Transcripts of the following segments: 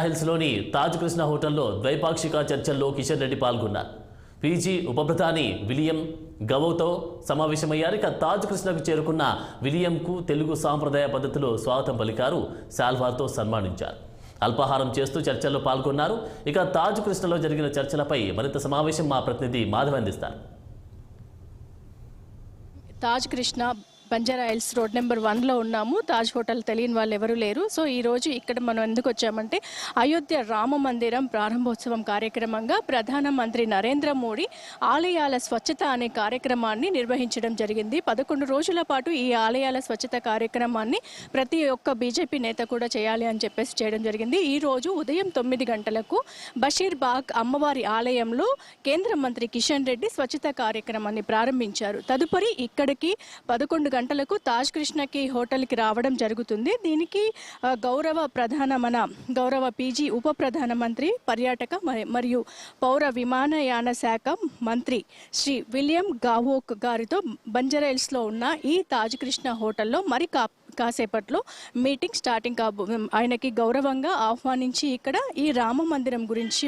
హిల్స్లోని తాజ్ కృష్ణ హోటల్లో ద్వైపాక్షిక చర్చల్లో కిషన్ రెడ్డి పాల్గొన్నారు. పీజీ ఉప ప్రధాని విలియం గవోతో సమావేశమయ్యారు. ఇక తాజ్ కృష్ణకు చేరుకున్న విలియంకు తెలుగు సాంప్రదాయ పద్ధతిలో స్వాగతం పలికారు. శాల్వాతో సన్మానించారు. అల్పాహారం చేస్తూ చర్చల్లో పాల్గొన్నారు. ఇక తాజ్ కృష్ణలో జరిగిన చర్చలపై మరింత సమావేశం మా ప్రతినిధి మాధవ్ అందిస్తారు. తాజ్ కృష్ణ బంజారా హిల్స్ రోడ్ నెంబర్ 1లో ఉన్నాము. తాజ్ హోటల్ తెలియని వాళ్ళు ఎవరు లేరు. సో ఈరోజు ఇక్కడ మనం ఎందుకు వచ్చామంటే అయోధ్య రామ మందిరం ప్రారంభోత్సవం కార్యక్రమంగా ప్రధానమంత్రి నరేంద్ర మోడీ ఆలయాల స్వచ్ఛత అనే కార్యక్రమాన్ని నిర్వహించడం జరిగింది. 11 రోజుల పాటు ఈ ఆలయాల స్వచ్ఛత కార్యక్రమాన్ని ప్రతి ఒక్క బీజేపీ నేత కూడా చేయాలి అని చెప్పేసి చేయడం జరిగింది. ఈ రోజు ఉదయం 9 గంటలకు బషీర్బాగ్ అమ్మవారి ఆలయంలో కేంద్ర మంత్రి కిషన్ రెడ్డి స్వచ్ఛత కార్యక్రమాన్ని ప్రారంభించారు. తదుపరి ఇక్కడికి 11 గంటలకు తాజ్ కృష్ణకి హోటల్కి రావడం జరుగుతుంది. దీనికి గౌరవ పీజీ ఉప ప్రధానమంత్రి పర్యాటక మరియు పౌర విమానయాన శాఖ మంత్రి శ్రీ విలియం గావోక్ గారితో బంజారా హిల్స్లో ఉన్న ఈ తాజ్ కృష్ణ హోటల్లో మరి కాసేపట్లో మీటింగ్ స్టార్టింగ్ ఆయనకి గౌరవంగా ఆహ్వానించి ఇక్కడ ఈ రామ మందిరం గురించి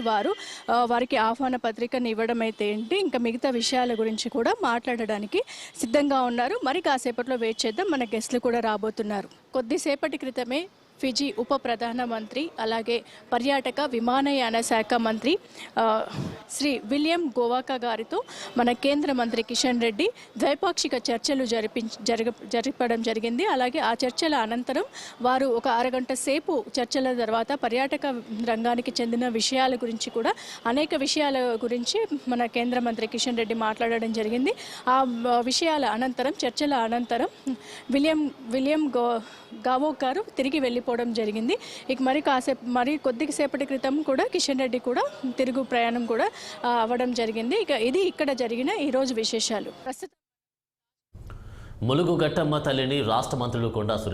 వారికి ఆహ్వాన పత్రికను ఇవ్వడం అయితే ఏంటి, ఇంకా మిగతా విషయాల గురించి కూడా మాట్లాడడానికి సిద్ధంగా ఉన్నారు. మరి కాసేపట్లో వెయిట్ చేద్దాం. మన గెస్ట్లు కూడా రాబోతున్నారు. కొద్దిసేపటి క్రితమే ఫిజీ ఉప ప్రధానమంత్రి అలాగే పర్యాటక విమానయాన శాఖ మంత్రి శ్రీ విలియం గోవాకా గారితో మన కేంద్ర మంత్రి కిషన్ రెడ్డి ద్వైపాక్షిక చర్చలు జరపడం జరిగింది. అలాగే ఆ చర్చల అనంతరం వారు ఒక అరగంట సేపు చర్చల తర్వాత పర్యాటక రంగానికి చెందిన విషయాల గురించి కూడా అనేక విషయాల గురించి మన కేంద్ర మంత్రి కిషన్ రెడ్డి మాట్లాడడం జరిగింది. ఆ విషయాల అనంతరం చర్చల అనంతరం విలియం గావోక్ గారు తిరిగి వెళ్ళిపోవడం జరిగింది. ఇక మరి కొద్దిసేపటి క్రితం కూడా కిషన్ రెడ్డి కూడా తిరుగు ప్రయాణం కూడా అవ్వడం జరిగింది. ఇక ఇది ఇక్కడ జరిగిన ఈరోజు విశేషాలు. ములుగు గట్టమ్మ తల్లిని రాష్ట్ర మంత్రులు కొండా సురేఖ